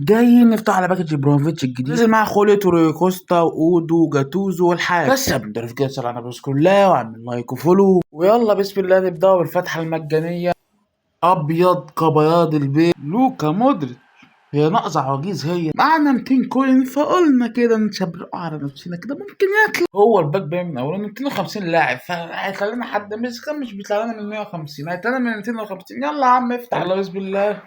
جايين نفتح على باكج ابراهيموفيتش الجديد، نزل معاه خوليت وكوستا واودو وجاتوزو والحاجة. بس يا بندر كده صلى على بسم الله واعمل لايك وفولو، ويلا بسم الله نبدأ بالفتحة المجانية. ابيض كبياض البيت لوكا مودريتش. هي ناقصة عواجيز، هي معانا 200 كوين فقلنا كده نشبرق على نفسنا كده ممكن يطلع. هو الباك باين من اوله 250 لاعب، فهيخلينا لنا حد مش بيطلع لنا من 150، هيطلع لنا من 250. يلا يا عم افتح، يلا بسم الله.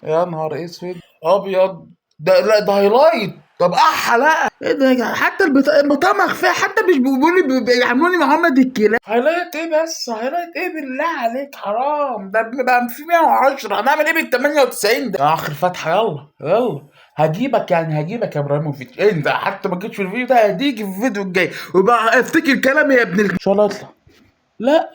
يا نهار اسود ابيض. لا ده هايلايت. طب حلقه ايه ده يا جدع؟ حتى البطاقه مخفيه، حتى مش بيقولوا لي بيعملوني محمد الكلاب. هايلايت ايه بس؟ هايلايت ايه بالله عليك؟ حرام ده بقى في 110. هنعمل ايه بال 98 ده؟ اخر فتحه. يلا يلا هجيبك، يعني هجيبك يا ابراهيموفيتش. انت حتى ما جيتش في الفيديو ده، هديك في الفيديو الجاي وبقى افتكر كلامي يا ابن ان شاء الله اطلع. لا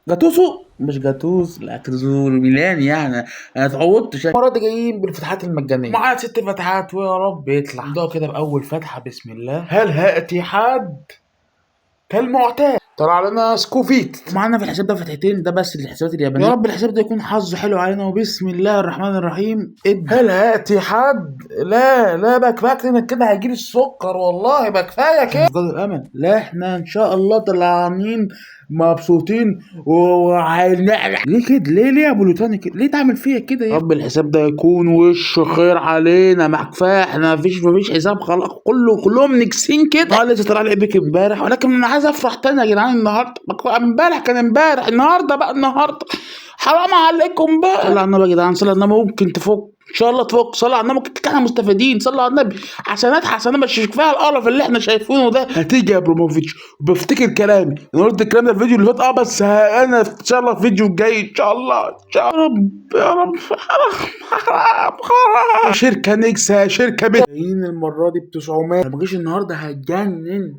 جاتوسو مش جاتوس، لا جاتوسو ميلان يعني. انا اتعودت المره دي جايين بالفتحات المجانيه، معانا 6 فتحات ويا رب يطلع. نبدا كده باول فتحه بسم الله. هل هاتي حد كالمعتاد طلع لنا سكوفيت. معانا في الحساب ده فتحتين، ده بس الحسابات اليابانيه. يا رب الحساب ده يكون حظه حلو علينا، وبسم الله الرحمن الرحيم. هل هاتي حد. لا لا بقى كفايه كده هيجيلي السكر والله، بقى كفايه كده. فقد الامل. لا احنا ان شاء الله طلعانين مبسوطين ليه كده؟ ليه يا ابو لوتاني كده؟ ليه تعمل فيا كده يا رب؟ الحساب ده يكون وش خير علينا. مع كفايه احنا مفيش حساب خلاص، كلهم نكسين كده. لسه طلع لي بيك امبارح، ولكن انا عايز افرح تاني يا جدعان. النهارده امبارح كان امبارح، النهارده بقى النهارده. حرام عليكم بقى. صلى على النبي يا جدعان، صلى على النبي. ممكن تفك ان شاء الله تفك. صلى على النبي. ممكن احنا مستفيدين. صلى على النبي. حسنات مش كفايه القرف اللي احنا شايفينه ده. هتيجي يا ابراهيموفيتش. بفتكر كلامي انا قلت الكلام ده في الفيديو اللي فات، بس انا ان شاء الله الفيديو الجاي ان شاء الله ان شاء الله. يا رب حرام. شركه نكسه شركه جايين المره دي ب 900. ما جيش النهارده هتجنن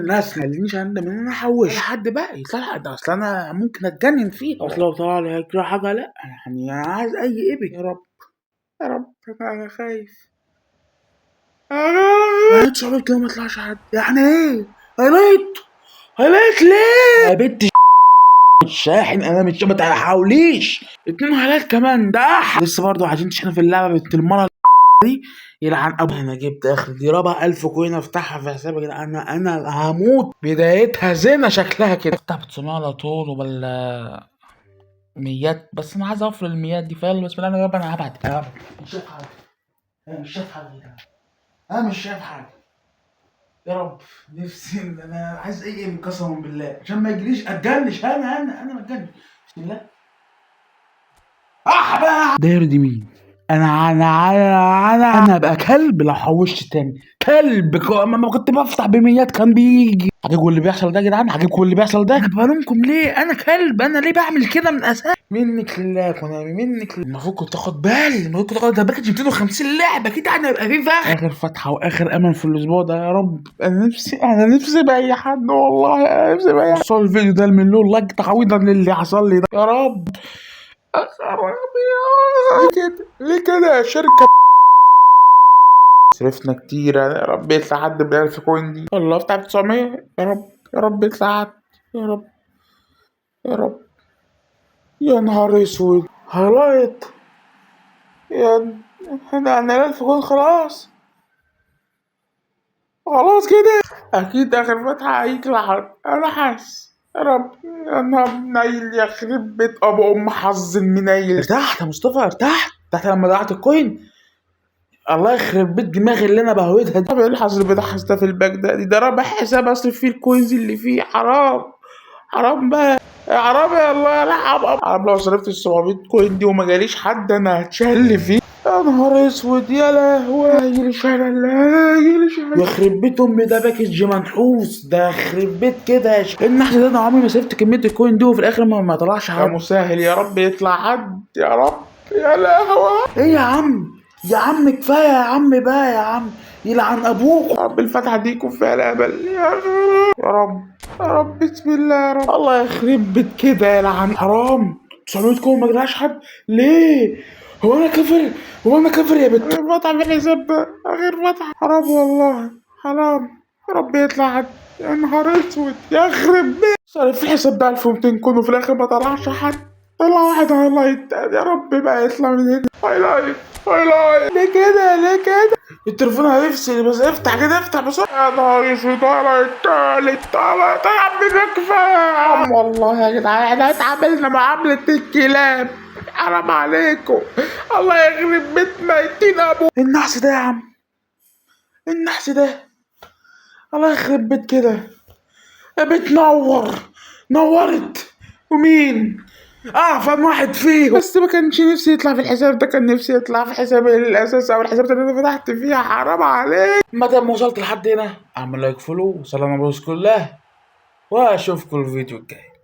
ناس. ما خلينيش اندم ان انا احوش حد بقى يطلع ده، اصل انا ممكن اتجنن فيه. اصل لو طلع لي هيجرى حاجه لا يعني. انا عايز اي ابن يا رب. يا رب انا خايف. انا 900 كده ما يطلعش حد، يعني ايه؟ هايلايت ليه يا بنت الشاحن؟ انا مش ما تحاوليش 2 حالات كمان ده لسه برضه عايزين تشحن في اللعبه بنت المره دي. يلعن ابو. انا جبت اخر دي ربع 1000 كوين افتحها في حسابي كده. انا هموت. بدايتها زينه شكلها كده. افتح ب 900 على طول ولا ميات؟ بس انا عايز اوفر الميات دي. فيلا بسم الله. انا هبعد. مش شايف حاجه. انا مش شايف حاجه. انا مش شايف حاجه. يا رب نفسي انا عايز اي ام قسما بالله عشان ما يجريش اتجنش. انا ما اتجنش. بسم الله. بقى داير دي مين؟ انا ابقى كلب لو حوشت تاني. كلب ما كنت بفتح بميات كان بيجي. عجبكم اللي بيحصل ده يا جدعان؟ عجبكم اللي بيحصل ده؟ انا بلومكم ليه؟ انا كلب. انا ليه بعمل كده من اساس؟ منك لله كونامي، منك لله. المفروض كنت تاخد بالي. المفروض كنت تاخد ده باكج 250 لعبه كده. انا ابقى فيه فخر. اخر فتحه واخر امل في الاسبوع ده يا رب. انا نفسي باي حد والله. انا نفسي باي حد. وصل الفيديو ده المليون لايك تعويضا للي حصل لي ده يا رب. ليه كده يا شركة؟ صرفنا كتير. يا رب يطلع حد ب 1000 كوين دي. والله افتح ب 900. يا رب يا رب يطلع حد. يا رب يا رب. يا نهار اسود. هايلايت. يا انا 1000 كوين خلاص. خلاص كده. اكيد اخر فتحة هيطلع حد. انا حاسس. يا رب. انا منيل يخرب بيت ابو ام حظ المنيل. ارتحت يا مصطفى، ارتحت لما ضيعت الكوين. الله يخرب بيت دماغي اللي انا بهودها دي. ايه الحظ اللي بيضحك ده في الباك ده رابح حساب اصرف فيه الكوينز اللي فيه. حرام بقى. حرام يا الله. لا حرام لو صرفت ال 700 كوين دي وما جاليش حد انا هتشل فيه. يا نهار اسود. يا لهوي. هيجيلي شلل. يخرب بيت امي ده باكج منحوس. ده يخرب بيت كده النحس ده. انا عمري ما صرفت كميه الكوين دي وفي الاخر ما طلعش حد. يا مسهل يا رب يطلع حد يا رب. يا لهوي. ايه يا عم؟ يا عم كفايه يا عم بقى يا عم. يلعن ابوك. يا رب الفتحه دي يكون فيها الهبل. يا رب يا رب بسم الله يا رب. الله يخرب بيت كده يلعن. حرام 900 كوين ما جالهاش حد ليه؟ هو انا كفر يا بنت. اخر فتحه في الحساب ده. اخر فتحه. حرام والله حرام. يا رب يطلع حد. يا نهار اسود. يخرب بيت. صارف في الحساب ده 1200 كوين وفي الاخر ما طلعش حد. طلع واحد هايلايت. يا رب بقى يطلع من هنا هايلايت. ليه كده كده التليفون هيفصل، بس افتح كده، افتح بسرعة. يا نهار اسود، طالع التالت، طالع يا عم بكفى. والله يا جدعان احنا اتعاملنا معاملة الكلاب، حرام عليكم. الله يخرب بيتنا يدينا ابو النحس ده يا عم، النحس ده الله يخرب بيت كده. بتنور، نورت. ومين اعفن واحد فيهم، بس ما كانش نفسي يطلع في الحساب ده، كان نفسي يطلع في حسابي الاساسي او الحساب اللي انا فتحت فيها. حرام عليك. ما دام وصلت لحد هنا اعمل لايك فولو وسلام عليكم كلها، واشوفكم الفيديو الجاي.